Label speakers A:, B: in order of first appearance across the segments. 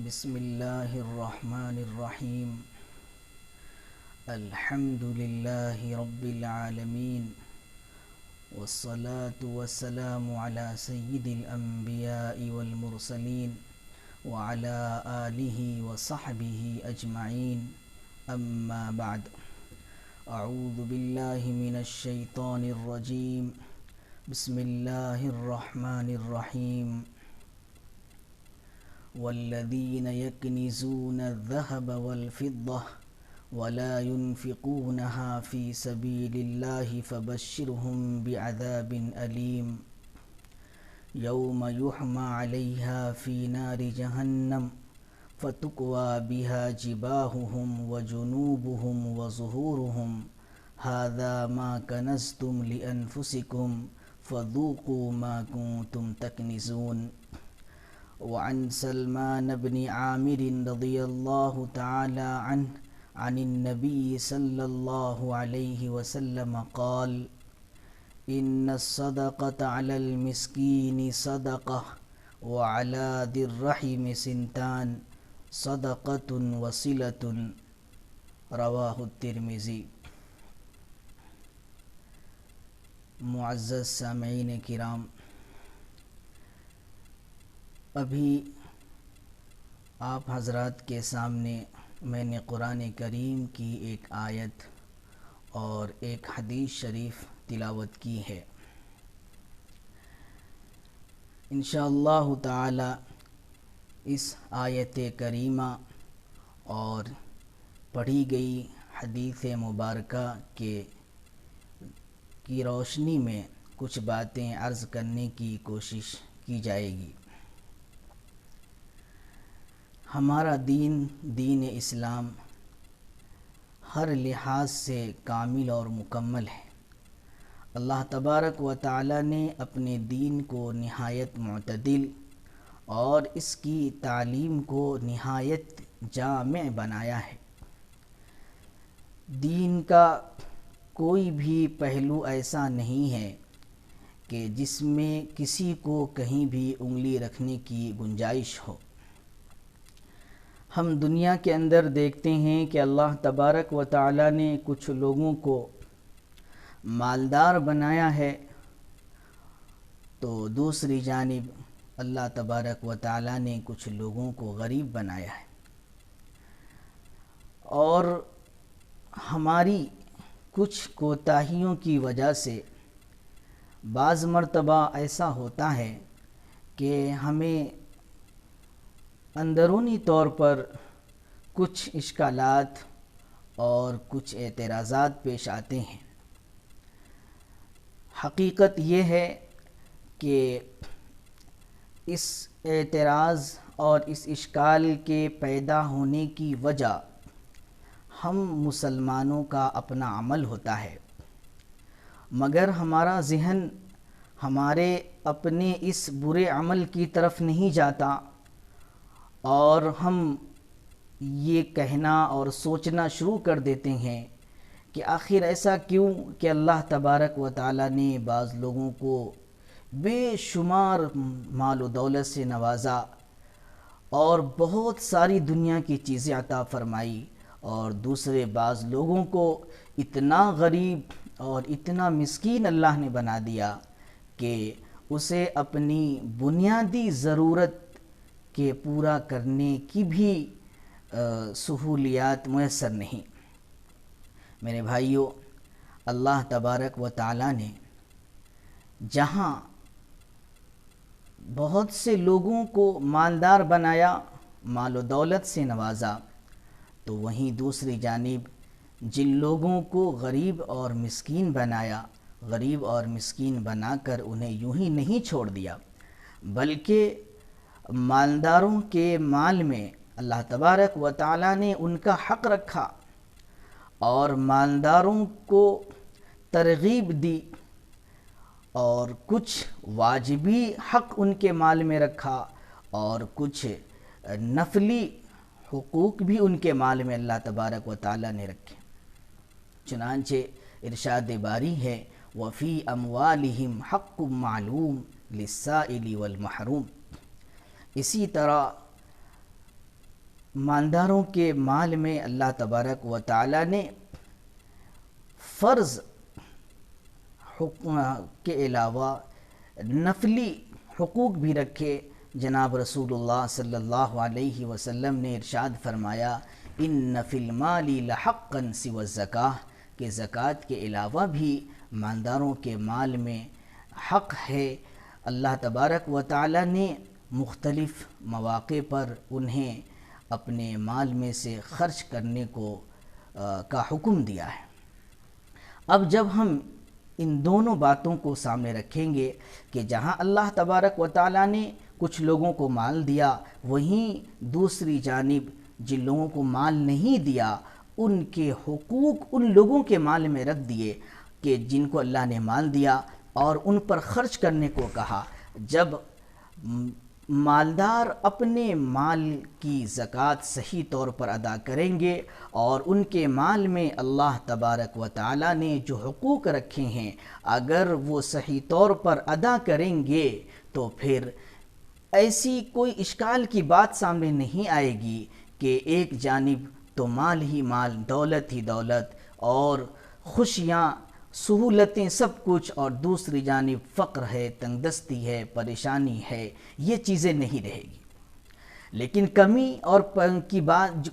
A: بسم اللہ الرحمن الرحیم الحمد للہ رب العالمین والصلاة والسلام علی سید الانبیاء والمرسلین وعلی آلہ وصحبہ اجمعین اما بعد اعوذ باللہ من الشیطان الرجیم بسم اللہ الرحمن الرحیم والذین یکنزون الذهب والفضة ولا ينفقونها في سبيل الله فبشرهم بعذاب أليم يوم يحمى عليها في نار جهنم فتكوى بها جباههم وجنوبهم وظهورهم هذا ما كنزتم لأنفسكم فذوقوا ما كنتم تكنزون. وعن سلمان بن عامر رضي الله تعالى عنه عن النبي صلى الله عليه وسلم قال إن الصدقة على المسكين صدقة وعلى ذي الرحم سنتان صدقة وصلة. رواه الترمذی. معزز سامعین کرام، ابھی آپ حضرات کے سامنے میں نے قرآن کریم کی ایک آیت اور ایک حدیث شریف تلاوت کی ہے. انشاءاللہ تعالی اس آیت کریمہ اور پڑھی گئی حدیث مبارکہ کی روشنی میں کچھ باتیں عرض کرنے کی کوشش کی جائے گی. ہمارا دین اسلام ہر لحاظ سے کامل اور مکمل ہے. اللہ تبارک و تعالی نے اپنے دین کو نہایت معتدل اور اس کی تعلیم کو نہایت جامع بنایا ہے. دین کا کوئی بھی پہلو ایسا نہیں ہے کہ جس میں کسی کو کہیں بھی انگلی رکھنے کی گنجائش ہو. ہم دنیا کے اندر دیکھتے ہیں کہ اللہ تبارک و تعالی نے کچھ لوگوں کو مالدار بنایا ہے، تو دوسری جانب اللہ تبارک و تعالی نے کچھ لوگوں کو غریب بنایا ہے. اور ہماری کچھ کوتاہیوں کی وجہ سے بعض مرتبہ ایسا ہوتا ہے کہ ہمیں اندرونی طور پر کچھ اشکالات اور کچھ اعتراضات پیش آتے ہیں. حقیقت یہ ہے کہ اس اعتراض اور اس اشکال کے پیدا ہونے کی وجہ ہم مسلمانوں کا اپنا عمل ہوتا ہے، مگر ہمارا ذہن ہمارے اپنے اس برے عمل کی طرف نہیں جاتا، اور ہم یہ کہنا اور سوچنا شروع کر دیتے ہیں کہ آخر ایسا کیوں کہ اللہ تبارک و تعالی نے بعض لوگوں کو بے شمار مال و دولت سے نوازا اور بہت ساری دنیا کی چیزیں عطا فرمائی، اور دوسرے بعض لوگوں کو اتنا غریب اور اتنا مسکین اللہ نے بنا دیا کہ اسے اپنی بنیادی ضرورت کے پورا کرنے کی بھی سہولیات میسر نہیں. میرے بھائیوں، اللہ تبارک و تعالی نے جہاں بہت سے لوگوں کو مالدار بنایا، مال و دولت سے نوازا، تو وہیں دوسری جانب جن لوگوں کو غریب اور مسکین بنایا، غریب اور مسکین بنا کر انہیں یوں ہی نہیں چھوڑ دیا، بلکہ مالداروں کے مال میں اللہ تبارک و تعالی نے ان کا حق رکھا اور مالداروں کو ترغیب دی، اور کچھ واجبی حق ان کے مال میں رکھا اور کچھ نفلی حقوق بھی ان کے مال میں اللہ تبارک و تعالی نے رکھے. چنانچہ ارشاد باری ہے وَفِي أَمْوَالِهِمْ حَقٌّ مَّعْلُومٌ لِلسَّائِلِ وَالْمَحْرُومِ. اسی طرح مالداروں کے مال میں اللہ تبارک و تعالی نے فرض کے علاوہ نفلی حقوق بھی رکھے۔ جناب رسول اللہ صلی اللہ علیہ وسلم نے ارشاد فرمایا، ان فی المال لحقا سوى الزکاۃ، کہ زکوٰۃ کے علاوہ بھی مالداروں کے مال میں حق ہے۔ اللہ تبارک و تعالی نے مختلف مواقع پر انہیں اپنے مال میں سے خرچ کرنے کا حکم دیا ہے۔ اب جب ہم ان دونوں باتوں کو سامنے رکھیں گے کہ جہاں اللہ تبارک و تعالی نے کچھ لوگوں کو مال دیا، وہیں دوسری جانب جن لوگوں کو مال نہیں دیا ان کے حقوق ان لوگوں کے مال میں رکھ دیے کہ جن کو اللہ نے مال دیا اور ان پر خرچ کرنے کو کہا۔ جب مالدار اپنے مال کی زکوٰۃ صحیح طور پر ادا کریں گے اور ان کے مال میں اللہ تبارک و تعالی نے جو حقوق رکھے ہیں اگر وہ صحیح طور پر ادا کریں گے تو پھر ایسی کوئی اشکال کی بات سامنے نہیں آئے گی کہ ایک جانب تو مال ہی مال، دولت ہی دولت اور خوشیاں سہولتیں سب کچھ، اور دوسری جانب فقر ہے، تنگ دستی ہے، پریشانی ہے، یہ چیزیں نہیں رہے گی۔ لیکن کمی اور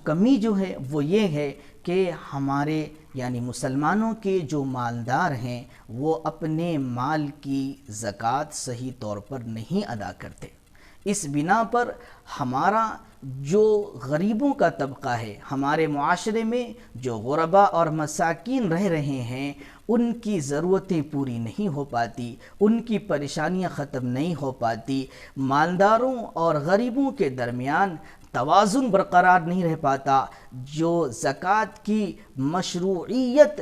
A: کمی جو ہے وہ یہ ہے کہ ہمارے یعنی مسلمانوں کے جو مالدار ہیں وہ اپنے مال کی زکوٰۃ صحیح طور پر نہیں ادا کرتے۔ اس بنا پر ہمارا جو غریبوں کا طبقہ ہے، ہمارے معاشرے میں جو غربا اور مساکین رہ رہے ہیں، ان کی ضرورتیں پوری نہیں ہو پاتی، ان کی پریشانیاں ختم نہیں ہو پاتی، مالداروں اور غریبوں کے درمیان توازن برقرار نہیں رہ پاتا، جو زکوٰۃ کی مشروعیت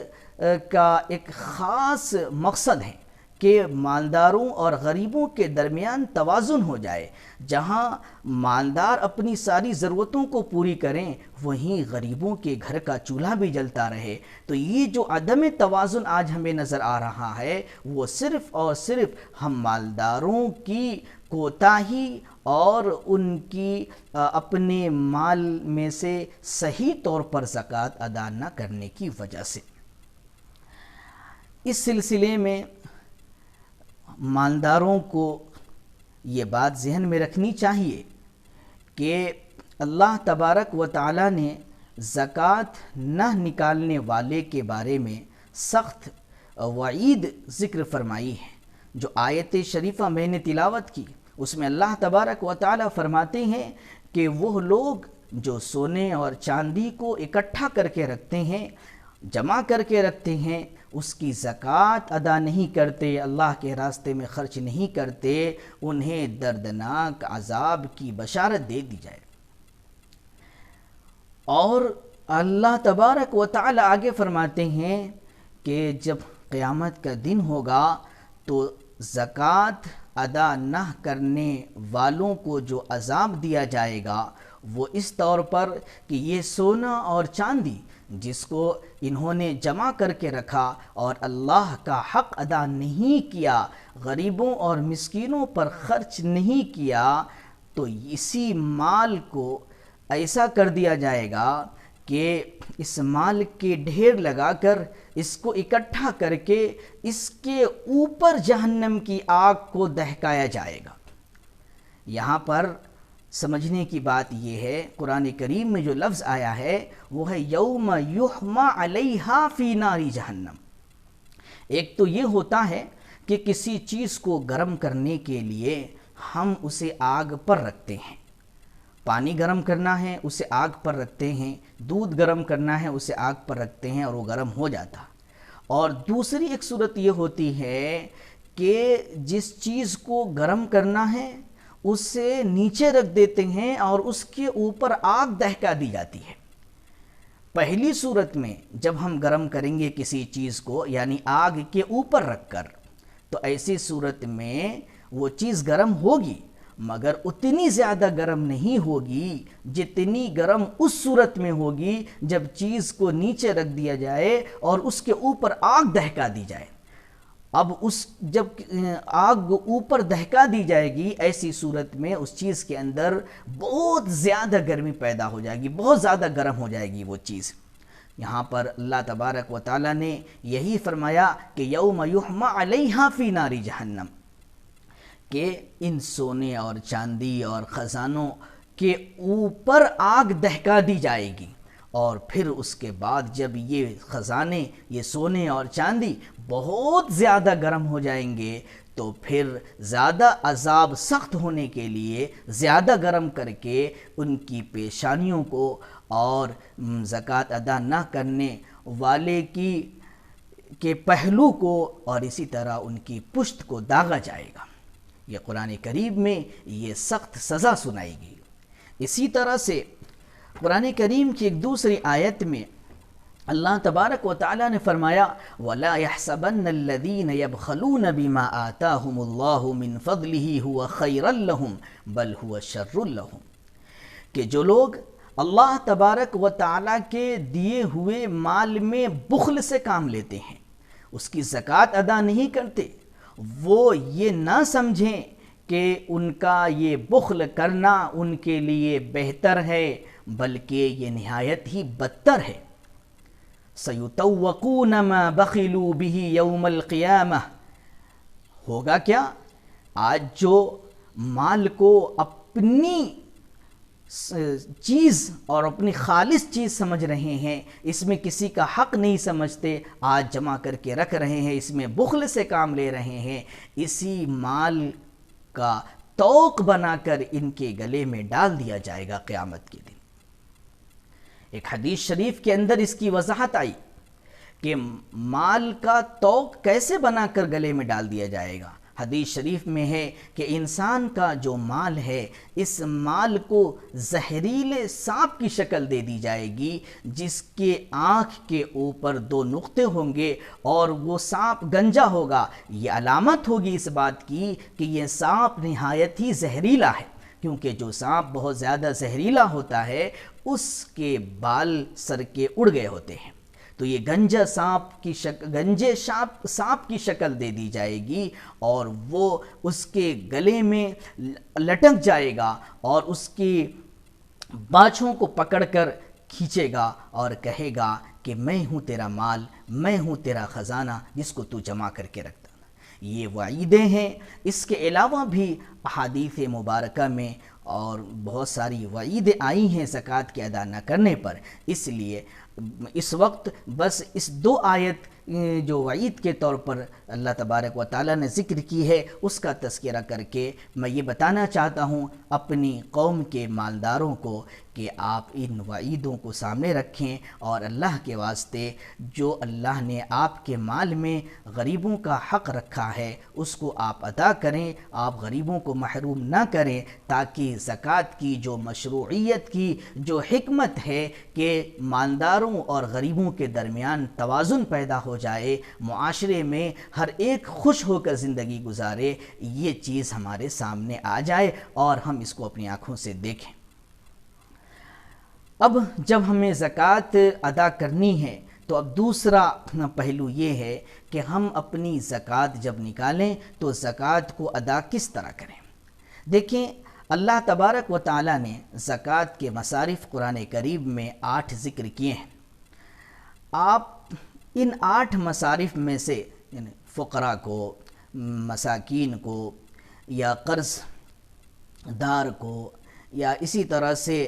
A: کا ایک خاص مقصد ہے کہ مالداروں اور غریبوں کے درمیان توازن ہو جائے۔ جہاں مالدار اپنی ساری ضرورتوں کو پوری کریں وہیں غریبوں کے گھر کا چولہا بھی جلتا رہے، تو یہ جو عدم توازن آج ہمیں نظر آ رہا ہے وہ صرف اور صرف ہم مالداروں کی کوتاہی اور ان کی اپنے مال میں سے صحیح طور پر زکوٰۃ ادا نہ کرنے کی وجہ سے۔ اس سلسلے میں مالداروں کو یہ بات ذہن میں رکھنی چاہیے کہ اللہ تبارک و تعالی نے زکوٰۃ نہ نکالنے والے کے بارے میں سخت وعید ذکر فرمائی ہے۔ جو آیت شریفہ میں نے تلاوت کی اس میں اللہ تبارک و تعالی فرماتے ہیں کہ وہ لوگ جو سونے اور چاندی کو اکٹھا کر کے رکھتے ہیں، جمع کر کے رکھتے ہیں، اس کی زکوٰۃ ادا نہیں کرتے، اللہ کے راستے میں خرچ نہیں کرتے، انہیں دردناک عذاب کی بشارت دے دی جائے۔ اور اللہ تبارک و تعالی آگے فرماتے ہیں کہ جب قیامت کا دن ہوگا تو زکوٰۃ ادا نہ کرنے والوں کو جو عذاب دیا جائے گا وہ اس طور پر کہ یہ سونا اور چاندی جس کو انہوں نے جمع کر کے رکھا اور اللہ کا حق ادا نہیں کیا، غریبوں اور مسکینوں پر خرچ نہیں کیا، تو اسی مال کو ایسا کر دیا جائے گا کہ اس مال کے ڈھیر لگا کر اس کو اکٹھا کر کے اس کے اوپر جہنم کی آگ کو دہکایا جائے گا۔ یہاں پر سمجھنے کی بات یہ ہے، قرآن کریم میں جو لفظ آیا ہے وہ ہے یوم یحمى علیہا فی نار جہنم۔ ایک تو یہ ہوتا ہے کہ کسی چیز کو گرم کرنے کے لیے ہم اسے آگ پر رکھتے ہیں، پانی گرم کرنا ہے اسے آگ پر رکھتے ہیں، دودھ گرم کرنا ہے اسے آگ پر رکھتے ہیں اور وہ گرم ہو جاتا۔ اور دوسری ایک صورت یہ ہوتی ہے کہ جس چیز کو گرم کرنا ہے اسے نیچے رکھ دیتے ہیں اور اس کے اوپر آگ دہکا دی جاتی ہے۔ پہلی صورت میں جب ہم گرم کریں گے کسی چیز کو یعنی آگ کے اوپر رکھ کر، تو ایسی صورت میں وہ چیز گرم ہوگی مگر اتنی زیادہ گرم نہیں ہوگی جتنی گرم اس صورت میں ہوگی جب چیز کو نیچے رکھ دیا جائے اور اس کے اوپر آگ دہکا دی جائے۔ اب اس جب آگ اوپر دہکا دی جائے گی، ایسی صورت میں اس چیز کے اندر بہت زیادہ گرمی پیدا ہو جائے گی، بہت زیادہ گرم ہو جائے گی وہ چیز۔ یہاں پر اللہ تبارک و تعالیٰ نے یہی فرمایا کہ یوم یحمى علیہا فی نار جہنم، کہ ان سونے اور چاندی اور خزانوں کے اوپر آگ دہکا دی جائے گی، اور پھر اس کے بعد جب یہ خزانے، یہ سونے اور چاندی بہت زیادہ گرم ہو جائیں گے تو پھر زیادہ عذاب سخت ہونے کے لیے زیادہ گرم کر کے ان کی پیشانیوں کو اور زکوٰۃ ادا نہ کرنے والے کے پہلو کو اور اسی طرح ان کی پشت کو داغا جائے گا۔ یہ قرآن کریم میں یہ سخت سزا سنائی گئی۔ اسی طرح سے قرآن کریم کی ایک دوسری آیت میں اللہ تبارک و تعالیٰ نے فرمایا وَلَا يَحْسَبَنَّ الَّذِينَ يَبْخَلُونَ بِمَا آتَاهُمُ اللَّهُ مِنْ فَضْلِهِ هُوَ خَيْرًا لَهُمْ بَلْ هُوَ شَرٌّ لَهُمْ، کہ جو لوگ اللہ تبارک و تعالیٰ کے دیے ہوئے مال میں بخل سے کام لیتے ہیں، اس کی زکوٰۃ ادا نہیں کرتے، وہ یہ نہ سمجھیں کہ ان کا یہ بخل کرنا ان کے لیے بہتر ہے، بلکہ یہ نہایت ہی بدتر ہے۔ سَيُطَوَّقُونَ مَا بَخِلُوا بِهِ يَوْمَ الْقِيَامَةِ، ہوگا کیا؟ آج جو مال کو اپنی چیز اور اپنی خالص چیز سمجھ رہے ہیں، اس میں کسی کا حق نہیں سمجھتے، آج جمع کر کے رکھ رہے ہیں، اس میں بخل سے کام لے رہے ہیں، اسی مال کا توق بنا کر ان کے گلے میں ڈال دیا جائے گا قیامت کے دن۔ ایک حدیث شریف کے اندر اس کی وضاحت آئی کہ مال کا توق کیسے بنا کر گلے میں ڈال دیا جائے گا۔ حدیث شریف میں ہے کہ انسان کا جو مال ہے، اس مال کو زہریلے سانپ کی شکل دے دی جائے گی، جس کے آنکھ کے اوپر 2 نقطے ہوں گے اور وہ سانپ گنجا ہوگا۔ یہ علامت ہوگی اس بات کی کہ یہ سانپ نہایت ہی زہریلا ہے، کیونکہ جو سانپ بہت زیادہ زہریلا ہوتا ہے اس کے بال سر کے اڑ گئے ہوتے ہیں، تو یہ گنجے سانپ کی شکل دے دی جائے گی اور وہ اس کے گلے میں لٹک جائے گا اور اس کی باچھوں کو پکڑ کر کھینچے گا اور کہے گا کہ میں ہوں تیرا مال، میں ہوں تیرا خزانہ جس کو تو جمع کر کے رکھتا۔ یہ وعیدیں ہیں۔ اس کے علاوہ بھی احادیث مبارکہ میں اور بہت ساری وعیدیں آئی ہیں زکوٰۃ کے ادا نہ کرنے پر، اس لیے اس وقت بس اس 2 آیت جو وعید کے طور پر اللہ تبارک و تعالیٰ نے ذکر کی ہے اس کا تذکرہ کر کے میں یہ بتانا چاہتا ہوں اپنی قوم کے مالداروں کو کہ آپ ان وعیدوں کو سامنے رکھیں اور اللہ کے واسطے جو اللہ نے آپ کے مال میں غریبوں کا حق رکھا ہے اس کو آپ ادا کریں، آپ غریبوں کو محروم نہ کریں، تاکہ زکوٰۃ کی جو مشروعیت کی جو حکمت ہے کہ مالداروں اور غریبوں کے درمیان توازن پیدا ہو جائے، معاشرے میں ہر ایک خوش ہو کر زندگی گزارے، یہ چیز ہمارے سامنے آ جائے اور ہم اس کو اپنی آنکھوں سے دیکھیں۔ اب جب ہمیں زکوٰۃ ادا کرنی ہے تو اب دوسرا پہلو یہ ہے کہ ہم اپنی زکوٰۃ جب نکالیں تو زکوٰۃ کو ادا کس طرح کریں۔ دیکھیں، اللہ تبارک و تعالیٰ نے زکوٰۃ کے مصارف قرآن کریم میں 8 ذکر کیے ہیں۔ آپ ان 8 مصارف میں سے یعنی فقراء کو، مساکین کو، یا قرض دار کو، یا اسی طرح سے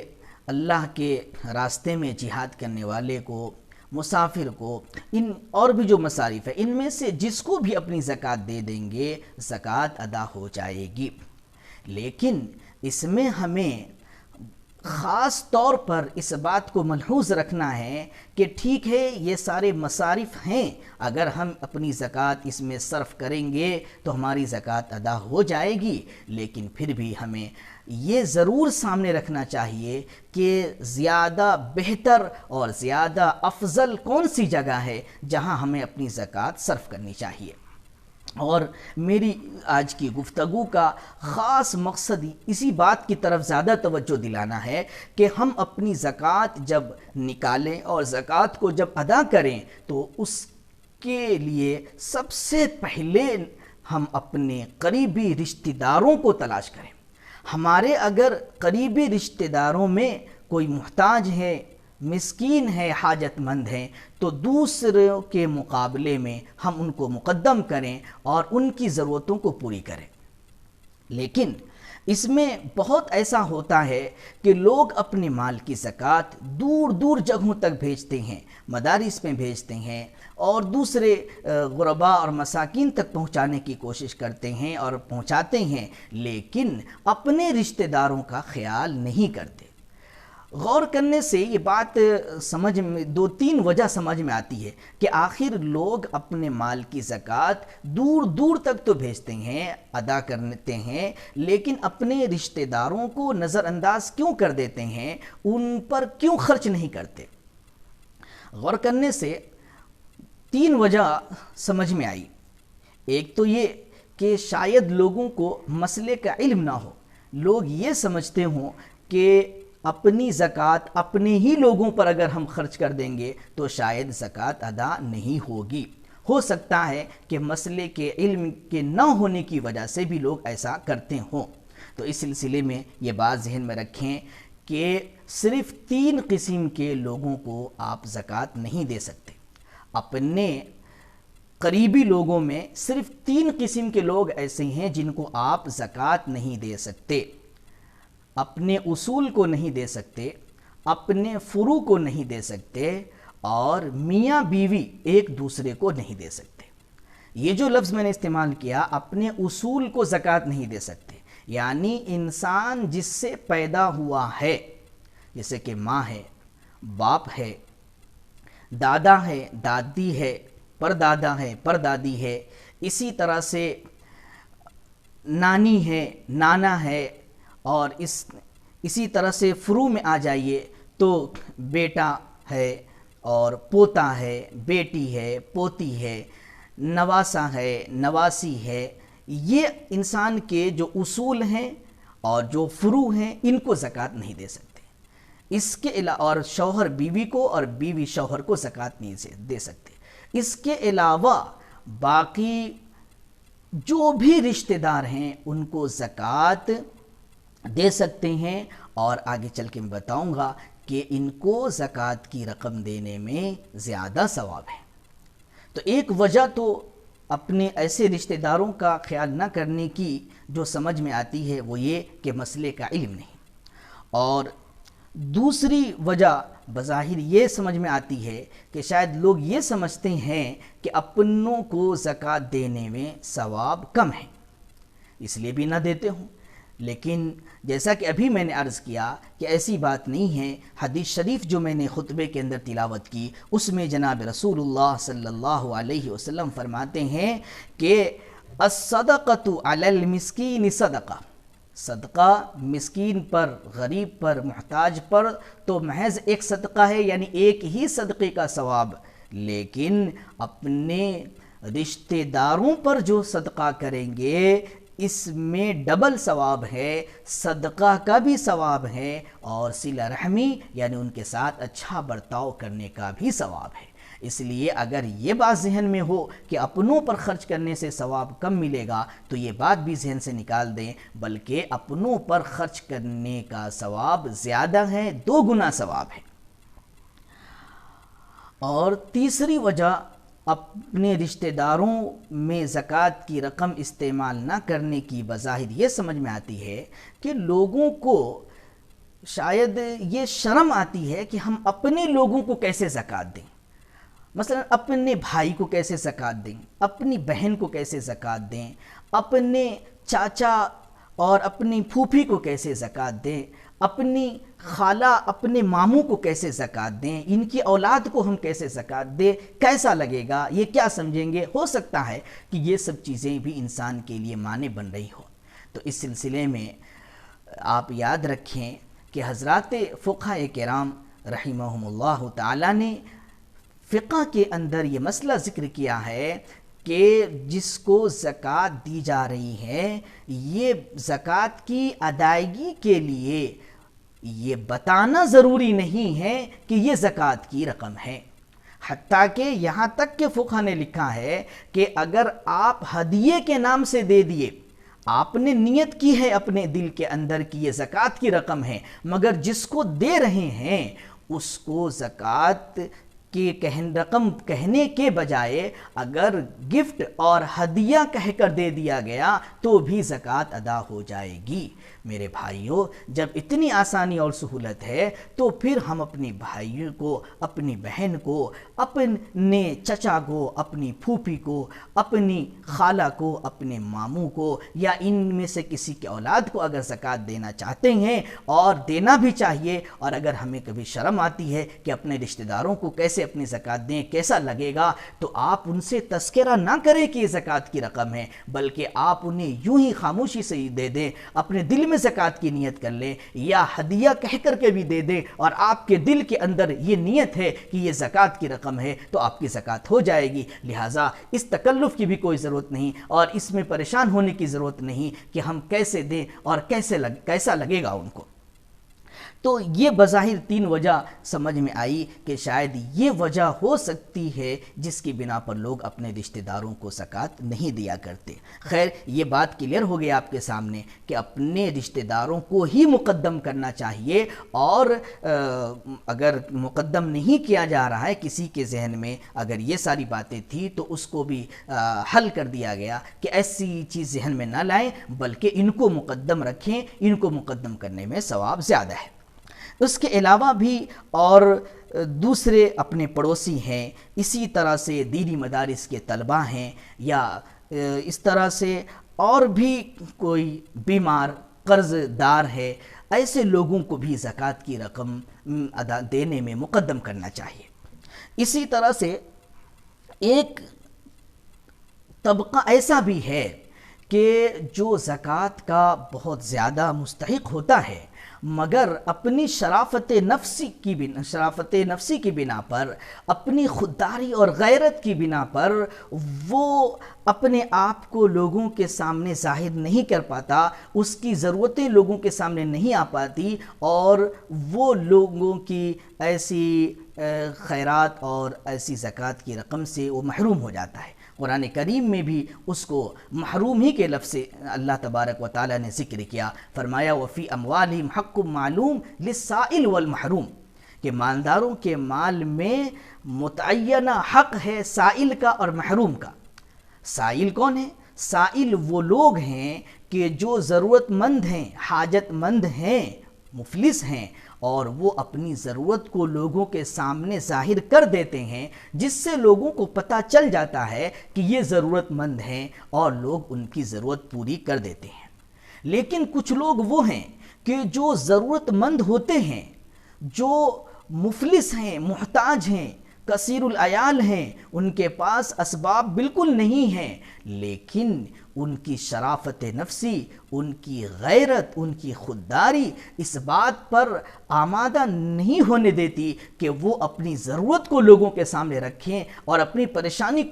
A: اللہ کے راستے میں جہاد کرنے والے کو، مسافر کو، ان اور بھی جو مصارف ہیں ان میں سے جس کو بھی اپنی زکوٰۃ دے دیں گے زکوٰۃ ادا ہو جائے گی۔ لیکن اس میں ہمیں خاص طور پر اس بات کو ملحوظ رکھنا ہے کہ ٹھیک ہے یہ سارے مصارف ہیں، اگر ہم اپنی زکوٰۃ اس میں صرف کریں گے تو ہماری زکوٰۃ ادا ہو جائے گی، لیکن پھر بھی ہمیں یہ ضرور سامنے رکھنا چاہیے کہ زیادہ بہتر اور زیادہ افضل کون سی جگہ ہے جہاں ہمیں اپنی زکوٰۃ صرف کرنی چاہیے۔ اور میری آج کی گفتگو کا خاص مقصد اسی بات کی طرف زیادہ توجہ دلانا ہے کہ ہم اپنی زکوٰۃ جب نکالیں اور زکوٰۃ کو جب ادا کریں تو اس کے لیے سب سے پہلے ہم اپنے قریبی رشتہ داروں کو تلاش کریں۔ ہمارے اگر قریبی رشتہ داروں میں کوئی محتاج ہے، مسکین ہے، حاجت مند ہے، تو دوسروں کے مقابلے میں ہم ان کو مقدم کریں اور ان کی ضرورتوں کو پوری کریں۔ لیکن اس میں بہت ایسا ہوتا ہے کہ لوگ اپنے مال کی زکوٰۃ دور دور جگہوں تک بھیجتے ہیں، مدارس میں بھیجتے ہیں اور دوسرے غرباء اور مساکین تک پہنچانے کی کوشش کرتے ہیں اور پہنچاتے ہیں، لیکن اپنے رشتہ داروں کا خیال نہیں کرتے۔ غور کرنے سے یہ بات سمجھ میں دو تین وجہ سمجھ میں آتی ہے کہ آخر لوگ اپنے مال کی زکوٰۃ دور دور تک تو بھیجتے ہیں، ادا کرتے ہیں، لیکن اپنے رشتہ داروں کو نظر انداز کیوں کر دیتے ہیں، ان پر کیوں خرچ نہیں کرتے؟ غور کرنے سے تین وجہ سمجھ میں آئی۔ ایک تو یہ کہ شاید لوگوں کو مسئلے کا علم نہ ہو، لوگ یہ سمجھتے ہوں کہ اپنی زکوٰۃ اپنے ہی لوگوں پر اگر ہم خرچ کر دیں گے تو شاید زکوٰۃ ادا نہیں ہوگی۔ ہو سکتا ہے کہ مسئلے کے علم کے نہ ہونے کی وجہ سے بھی لوگ ایسا کرتے ہوں۔ تو اس سلسلے میں یہ بات ذہن میں رکھیں کہ صرف 3 قسم کے لوگوں کو آپ زکوٰۃ نہیں دے سکتے۔ اپنے قریبی لوگوں میں صرف 3 قسم کے لوگ ایسے ہیں جن کو آپ زکوٰۃ نہیں دے سکتے۔ اپنے اصول کو نہیں دے سکتے، اپنے فروع کو نہیں دے سکتے، اور میاں بیوی ایک دوسرے کو نہیں دے سکتے۔ یہ جو لفظ میں نے استعمال کیا، اپنے اصول کو زکوٰۃ نہیں دے سکتے، یعنی انسان جس سے پیدا ہوا ہے، جیسے کہ ماں ہے، باپ ہے، دادا ہے، دادی ہے، پردادا ہے، پردادی ہے، اسی طرح سے نانی ہے، نانا ہے، اور اسی طرح سے فروع میں آ جائیے تو بیٹا ہے اور پوتا ہے، بیٹی ہے، پوتی ہے، نواسا ہے، نواسی ہے۔ یہ انسان کے جو اصول ہیں اور جو فروع ہیں ان کو زکوٰۃ نہیں دے سکتے۔ اس کے علاوہ اور شوہر بیوی کو اور بیوی شوہر کو زکوٰۃ نہیں دے سکتے۔ اس کے علاوہ باقی جو بھی رشتہ دار ہیں ان کو زکوٰۃ دے سکتے ہیں، اور آگے چل کے میں بتاؤں گا کہ ان کو زکوٰۃ کی رقم دینے میں زیادہ ثواب ہے۔ تو ایک وجہ تو اپنے ایسے رشتہ داروں کا خیال نہ کرنے کی جو سمجھ میں آتی ہے وہ یہ کہ مسئلے کا علم نہیں، اور دوسری وجہ بظاہر یہ سمجھ میں آتی ہے کہ شاید لوگ یہ سمجھتے ہیں کہ اپنوں کو زکوٰۃ دینے میں ثواب کم ہے، اس لیے بھی نہ دیتے ہوں۔ لیکن جیسا کہ ابھی میں نے عرض کیا کہ ایسی بات نہیں ہے۔ حدیث شریف جو میں نے خطبے کے اندر تلاوت کی اس میں جناب رسول اللہ صلی اللہ علیہ وسلم فرماتے ہیں کہ الصدقۃ علی المسکین صدقہ، صدقہ مسکین پر، غریب پر، محتاج پر تو محض ایک صدقہ ہے، یعنی ایک ہی صدقے کا ثواب، لیکن اپنے رشتہ داروں پر جو صدقہ کریں گے اس میں ڈبل ثواب ہے، صدقہ کا بھی ثواب ہے اور صلہ رحمی یعنی ان کے ساتھ اچھا برتاؤ کرنے کا بھی ثواب ہے۔ اس لیے اگر یہ بات ذہن میں ہو کہ اپنوں پر خرچ کرنے سے ثواب کم ملے گا تو یہ بات بھی ذہن سے نکال دیں، بلکہ اپنوں پر خرچ کرنے کا ثواب زیادہ ہے، 2 گنا ثواب ہے۔ اور تیسری وجہ اپنے رشتہ داروں میں زکوٰۃ کی رقم استعمال نہ کرنے کی بظاہر یہ سمجھ میں آتی ہے کہ لوگوں کو شاید یہ شرم آتی ہے کہ ہم اپنے لوگوں کو کیسے زکوٰۃ دیں، مثلا اپنے بھائی کو کیسے زکوٰۃ دیں، اپنی بہن کو کیسے زکوٰۃ دیں، اپنے چاچا اور اپنی پھوپھی کو کیسے زکوٰۃ دیں، اپنی خالہ اپنے ماموں کو کیسے زکوٰۃ دیں، ان کی اولاد کو ہم کیسے زکوٰۃ دیں، کیسا لگے گا، یہ کیا سمجھیں گے۔ ہو سکتا ہے کہ یہ سب چیزیں بھی انسان کے لیے مانع بن رہی ہوں۔ تو اس سلسلے میں آپ یاد رکھیں کہ حضرات فقہاء کرام رحمہم اللہ تعالی نے فقہ کے اندر یہ مسئلہ ذکر کیا ہے کہ جس کو زکوٰۃ دی جا رہی ہے یہ زکوٰۃ کی ادائیگی کے لیے یہ بتانا ضروری نہیں ہے کہ یہ زکوٰۃ کی رقم ہے۔ حتیٰ کہ یہاں تک کہ فقہ نے لکھا ہے کہ اگر آپ ہدیے کے نام سے دے دیے، آپ نے نیت کی ہے اپنے دل کے اندر کہ یہ زکوٰۃ کی رقم ہے، مگر جس کو دے رہے ہیں اس کو زکوٰۃ کی رقم کہنے کے بجائے اگر گفٹ اور ہدیہ کہہ کر دے دیا گیا تو بھی زکوٰۃ ادا ہو جائے گی۔ میرے بھائیوں، جب اتنی آسانی اور سہولت ہے تو پھر ہم اپنی بھائیوں کو، اپنی بہن کو، اپنے چچا کو، اپنی پھوپھی کو، اپنی خالہ کو، اپنے ماموں کو، یا ان میں سے کسی کے اولاد کو اگر زکوٰۃ دینا چاہتے ہیں، اور دینا بھی چاہیے، اور اگر ہمیں کبھی شرم آتی ہے کہ اپنے رشتہ داروں کو کیسے اپنی زکوٰۃ دیں، کیسا لگے گا، تو آپ ان سے تذکرہ نہ کریں کہ یہ زکوٰۃ کی رقم ہے، بلکہ آپ انہیں یوں ہی خاموشی سے ہی دے دیں، اپنے دل میں زکوٰۃ کی نیت کر لیں، یا ہدیہ کہہ کر کے بھی دے دیں، اور آپ کے دل کے اندر یہ نیت ہے کہ یہ زکوٰۃ کی رقم ہے، تو آپ کی زکوٰۃ ہو جائے گی۔ لہٰذا اس تکلف کی بھی کوئی ضرورت نہیں، اور اس میں پریشان ہونے کی ضرورت نہیں کہ ہم کیسے دیں اور کیسا لگے گا ان کو۔ تو یہ بظاہر 3 وجہ سمجھ میں آئی کہ شاید یہ وجہ ہو سکتی ہے جس کی بنا پر لوگ اپنے رشتہ داروں کو زکوٰۃ نہیں دیا کرتے۔ خیر، یہ بات کلیئر ہو گئی آپ کے سامنے کہ اپنے رشتہ داروں کو ہی مقدم کرنا چاہیے، اور اگر مقدم نہیں کیا جا رہا ہے، کسی کے ذہن میں اگر یہ ساری باتیں تھی تو اس کو بھی حل کر دیا گیا کہ ایسی چیز ذہن میں نہ لائیں، بلکہ ان کو مقدم رکھیں، ان کو مقدم کرنے میں ثواب زیادہ ہے۔ اس کے علاوہ بھی اور دوسرے اپنے پڑوسی ہیں، اسی طرح سے دینی مدارس کے طلباء ہیں، یا اس طرح سے اور بھی کوئی بیمار قرض دار ہے، ایسے لوگوں کو بھی زکوٰۃ کی رقم دینے میں مقدم کرنا چاہیے۔ اسی طرح سے ایک طبقہ ایسا بھی ہے کہ جو زکوٰۃ کا بہت زیادہ مستحق ہوتا ہے، مگر اپنی شرافت نفسی کی بنا پر، اپنی خودداری اور غیرت کی بنا پر وہ اپنے آپ کو لوگوں کے سامنے ظاہر نہیں کر پاتا، اس کی ضرورتیں لوگوں کے سامنے نہیں آ پاتی، اور وہ لوگوں کی ایسی خیرات اور ایسی زکوٰۃ کی رقم سے وہ محروم ہو جاتا ہے۔ قرآن کریم میں بھی اس کو محروم ہی کے لفظ سے اللہ تبارک و تعالیٰ نے ذکر کیا، فرمایا وَفِي أَمْوَالِهِمْ حَقٌّ مَعْلُومٌ لِلسَّائِلِ وَالْمَحْرُومِ، کہ مالداروں کے مال میں متعینہ حق ہے سائل کا اور محروم کا۔ سائل کون ہے؟ سائل وہ لوگ ہیں کہ جو ضرورت مند ہیں، حاجت مند ہیں، مفلس ہیں، اور وہ اپنی ضرورت کو لوگوں کے سامنے ظاہر کر دیتے ہیں، جس سے لوگوں کو پتہ چل جاتا ہے کہ یہ ضرورت مند ہیں، اور لوگ ان کی ضرورت پوری کر دیتے ہیں۔ لیکن کچھ لوگ وہ ہیں کہ جو ضرورت مند ہوتے ہیں، جو مفلس ہیں، محتاج ہیں، کثیر العیال ہیں، ان کے پاس اسباب بالکل نہیں ہیں، لیکن ان کی شرافت نفسی، ان کی غیرت، ان کی خودداری اس بات پر آمادہ نہیں ہونے دیتی کہ وہ اپنی ضرورت کو لوگوں کے سامنے رکھیں، اور اپنی پریشانی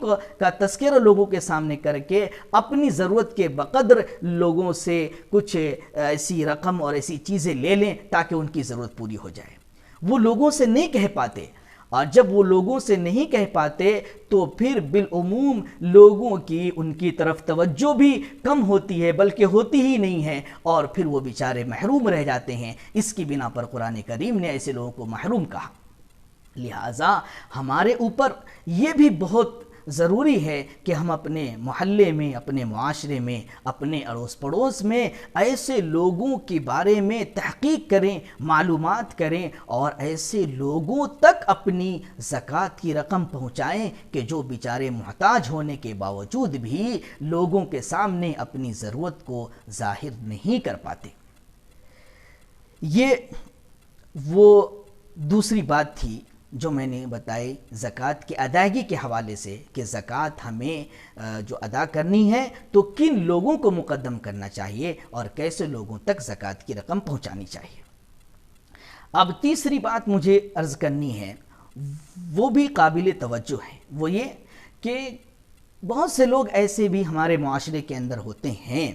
A: کا تذکرہ لوگوں کے سامنے کر کے اپنی ضرورت کے بقدر لوگوں سے کچھ ایسی رقم اور ایسی چیزیں لے لیں تاکہ ان کی ضرورت پوری ہو جائے۔ وہ لوگوں سے نہیں کہہ پاتے، اور جب وہ لوگوں سے نہیں کہہ پاتے تو پھر بالعموم لوگوں کی ان کی طرف توجہ بھی کم ہوتی ہے، بلکہ ہوتی ہی نہیں ہے، اور پھر وہ بیچارے محروم رہ جاتے ہیں۔ اس کی بنا پر قرآن کریم نے ایسے لوگوں کو محروم کہا۔ لہٰذا ہمارے اوپر یہ بھی بہت ضروری ہے کہ ہم اپنے محلے میں، اپنے معاشرے میں، اپنے اڑوس پڑوس میں ایسے لوگوں کے بارے میں تحقیق کریں، معلومات کریں، اور ایسے لوگوں تک اپنی زکوٰۃ کی رقم پہنچائیں کہ جو بیچارے محتاج ہونے کے باوجود بھی لوگوں کے سامنے اپنی ضرورت کو ظاہر نہیں کر پاتے۔ یہ وہ دوسری بات تھی جو میں نے بتائی زکوٰۃ کی ادائیگی کے حوالے سے، کہ زکوٰۃ ہمیں جو ادا کرنی ہے تو کن لوگوں کو مقدم کرنا چاہیے اور کیسے لوگوں تک زکوٰۃ کی رقم پہنچانی چاہیے۔ اب تیسری بات مجھے عرض کرنی ہے، وہ بھی قابل توجہ ہے، وہ یہ کہ بہت سے لوگ ایسے بھی ہمارے معاشرے کے اندر ہوتے ہیں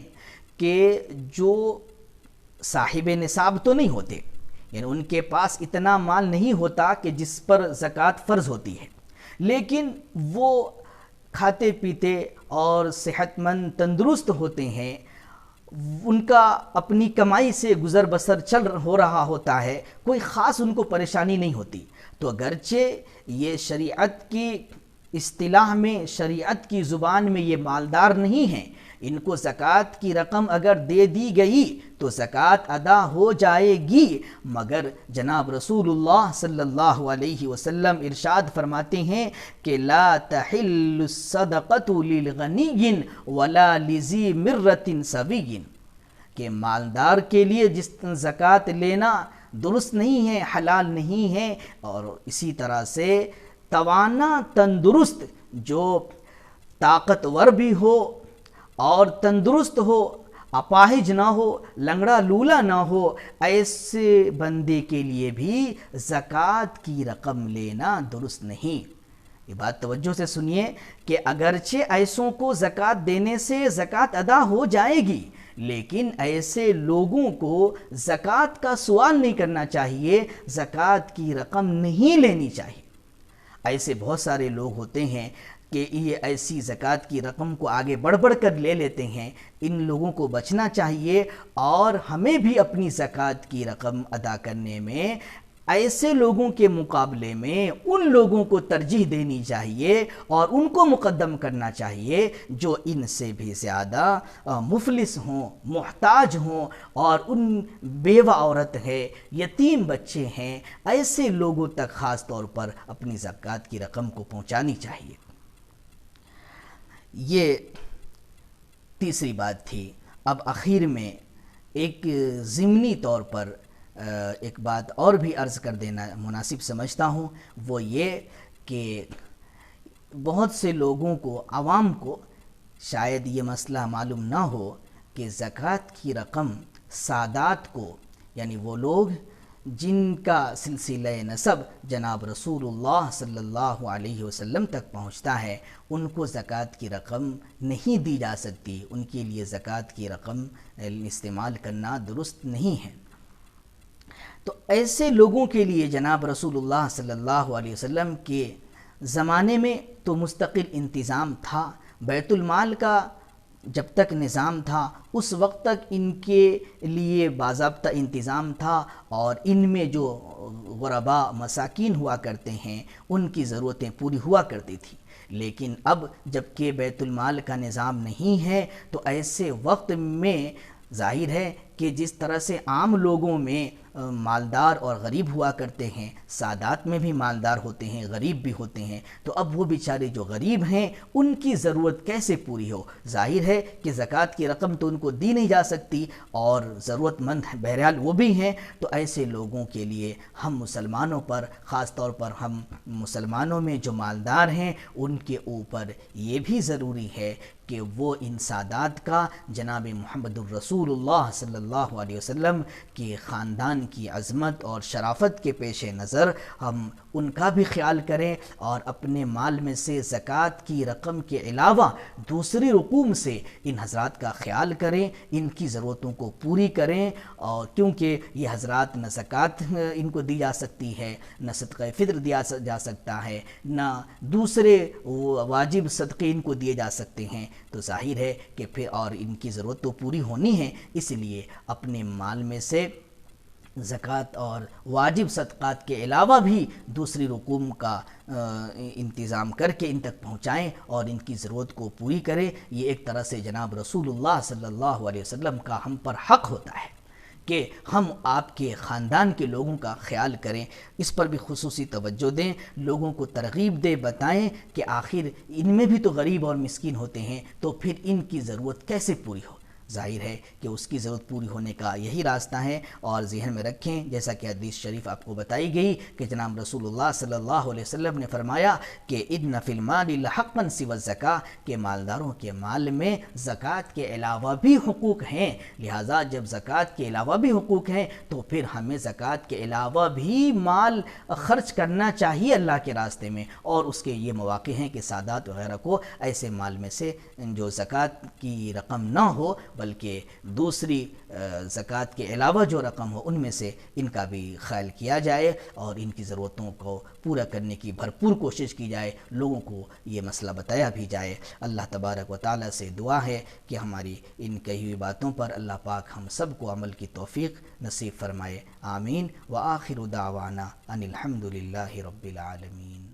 A: کہ جو صاحب نصاب تو نہیں ہوتے، یعنی ان کے پاس اتنا مال نہیں ہوتا کہ جس پر زکوٰۃ فرض ہوتی ہے، لیکن وہ کھاتے پیتے اور صحت مند تندرست ہوتے ہیں، ان کا اپنی کمائی سے گزر بسر ہو رہا ہوتا ہے، کوئی خاص ان کو پریشانی نہیں ہوتی، تو اگرچہ یہ شریعت کی اصطلاح میں، شریعت کی زبان میں یہ مالدار نہیں ہیں، ان کو زکوٰۃ کی رقم اگر دے دی گئی تو زکوٰۃ ادا ہو جائے گی، مگر جناب رسول اللہ صلی اللہ علیہ وسلم ارشاد فرماتے ہیں کہ لا تحل الصدقۃ للغنی ولا لذی مرۃ سوی، کہ مالدار کے لیے جس زکوٰۃ لینا درست نہیں ہے، حلال نہیں ہے، اور اسی طرح سے توانا تندرست جو طاقتور بھی ہو اور تندرست ہو، اپاہج نہ ہو، لنگڑا لولا نہ ہو، ایسے بندے کے لیے بھی زکوٰۃ کی رقم لینا درست نہیں۔ یہ بات توجہ سے سنیے کہ اگرچہ ایسوں کو زکوٰۃ دینے سے زکوٰۃ ادا ہو جائے گی، لیکن ایسے لوگوں کو زکوٰۃ کا سوال نہیں کرنا چاہیے، زکوٰۃ کی رقم نہیں لینی چاہیے۔ ایسے بہت سارے لوگ ہوتے ہیں کہ یہ ایسی زکوٰۃ کی رقم کو آگے بڑھ بڑھ کر لے لیتے ہیں، ان لوگوں کو بچنا چاہیے، اور ہمیں بھی اپنی زکوٰۃ کی رقم ادا کرنے میں ایسے لوگوں کے مقابلے میں ان لوگوں کو ترجیح دینی چاہیے اور ان کو مقدم کرنا چاہیے جو ان سے بھی زیادہ مفلس ہوں، محتاج ہوں، اور ان بیوہ عورت ہے، یتیم بچے ہیں، ایسے لوگوں تک خاص طور پر اپنی زکوٰۃ کی رقم کو پہنچانی چاہیے۔ یہ تیسری بات تھی۔ اب آخر میں ایک ضمنی طور پر ایک بات اور بھی عرض کر دینا مناسب سمجھتا ہوں، وہ یہ کہ بہت سے لوگوں کو، عوام کو شاید یہ مسئلہ معلوم نہ ہو کہ زکوٰۃ کی رقم سادات کو، یعنی وہ لوگ جن کا سلسلہ نسب جناب رسول اللہ صلی اللہ علیہ وسلم تک پہنچتا ہے، ان کو زکوٰۃ کی رقم نہیں دی جا سکتی، ان کے لیے زکوٰۃ کی رقم استعمال کرنا درست نہیں ہے۔ تو ایسے لوگوں کے لیے جناب رسول اللہ صلی اللہ علیہ وسلم کے زمانے میں تو مستقل انتظام تھا، بیت المال کا جب تک نظام تھا اس وقت تک ان کے لیے باضابطہ انتظام تھا، اور ان میں جو غرباء مساکین ہوا کرتے ہیں ان کی ضرورتیں پوری ہوا کرتی تھیں۔ لیکن اب جب کہ بیت المال کا نظام نہیں ہے تو ایسے وقت میں ظاہر ہے کہ جس طرح سے عام لوگوں میں مالدار اور غریب ہوا کرتے ہیں، سادات میں بھی مالدار ہوتے ہیں، غریب بھی ہوتے ہیں، تو اب وہ بیچارے جو غریب ہیں ان کی ضرورت کیسے پوری ہو؟ ظاہر ہے کہ زکوٰۃ کی رقم تو ان کو دی نہیں جا سکتی، اور ضرورت مند بہرحال وہ بھی ہیں، تو ایسے لوگوں کے لیے ہم مسلمانوں پر، خاص طور پر ہم مسلمانوں میں جو مالدار ہیں ان کے اوپر یہ بھی ضروری ہے کہ وہ ان سادات کا، جناب محمد الرسول اللہ صلی اللہ علیہ وسلم کے خاندان کی عظمت اور شرافت کے پیش نظر ہم ان کا بھی خیال کریں، اور اپنے مال میں سے زکوٰۃ کی رقم کے علاوہ دوسری رقوم سے ان حضرات کا خیال کریں، ان کی ضرورتوں کو پوری کریں، اور کیونکہ یہ حضرات نہ زکوٰۃ ان کو دی جا سکتی ہے، نہ صدقہ فطر دیا جا سکتا ہے، نہ دوسرے واجب صدقے ان کو دیے جا سکتے ہیں، تو ظاہر ہے کہ پھر اور ان کی ضرورت تو پوری ہونی ہے، اس لیے اپنے مال میں سے زکوٰۃ اور واجب صدقات کے علاوہ بھی دوسری رقوم کا انتظام کر کے ان تک پہنچائیں اور ان کی ضرورت کو پوری کریں۔ یہ ایک طرح سے جناب رسول اللہ صلی اللہ علیہ وسلم کا ہم پر حق ہوتا ہے کہ ہم آپ کے خاندان کے لوگوں کا خیال کریں، اس پر بھی خصوصی توجہ دیں، لوگوں کو ترغیب دیں، بتائیں کہ آخر ان میں بھی تو غریب اور مسکین ہوتے ہیں، تو پھر ان کی ضرورت کیسے پوری ہو؟ ظاہر ہے کہ اس کی ضرورت پوری ہونے کا یہی راستہ ہے، اور ذہن میں رکھیں جیسا کہ حدیث شریف آپ کو بتائی گئی کہ جناب رسول اللہ صلی اللہ علیہ وسلم نے فرمایا کہ ان فی المال لحقا سوی الزکاۃ، کہ مالداروں کے مال میں زکوٰۃ کے علاوہ بھی حقوق ہیں، لہٰذا جب زکوٰۃ کے علاوہ بھی حقوق ہیں تو پھر ہمیں زکوٰۃ کے علاوہ بھی مال خرچ کرنا چاہیے اللہ کے راستے میں، اور اس کے یہ مواقع ہیں کہ سادات وغیرہ کو ایسے مال میں سے جو زکوٰۃ کی رقم نہ ہو بلکہ دوسری زکوٰۃ کے علاوہ جو رقم ہو ان میں سے ان کا بھی خیال کیا جائے اور ان کی ضرورتوں کو پورا کرنے کی بھرپور کوشش کی جائے، لوگوں کو یہ مسئلہ بتایا بھی جائے۔ اللہ تبارک و تعالیٰ سے دعا ہے کہ ہماری ان کہی ہوئی باتوں پر اللہ پاک ہم سب کو عمل کی توفیق نصیب فرمائے، آمین۔ وآخر دعوانا ان الحمد للہ رب العالمین۔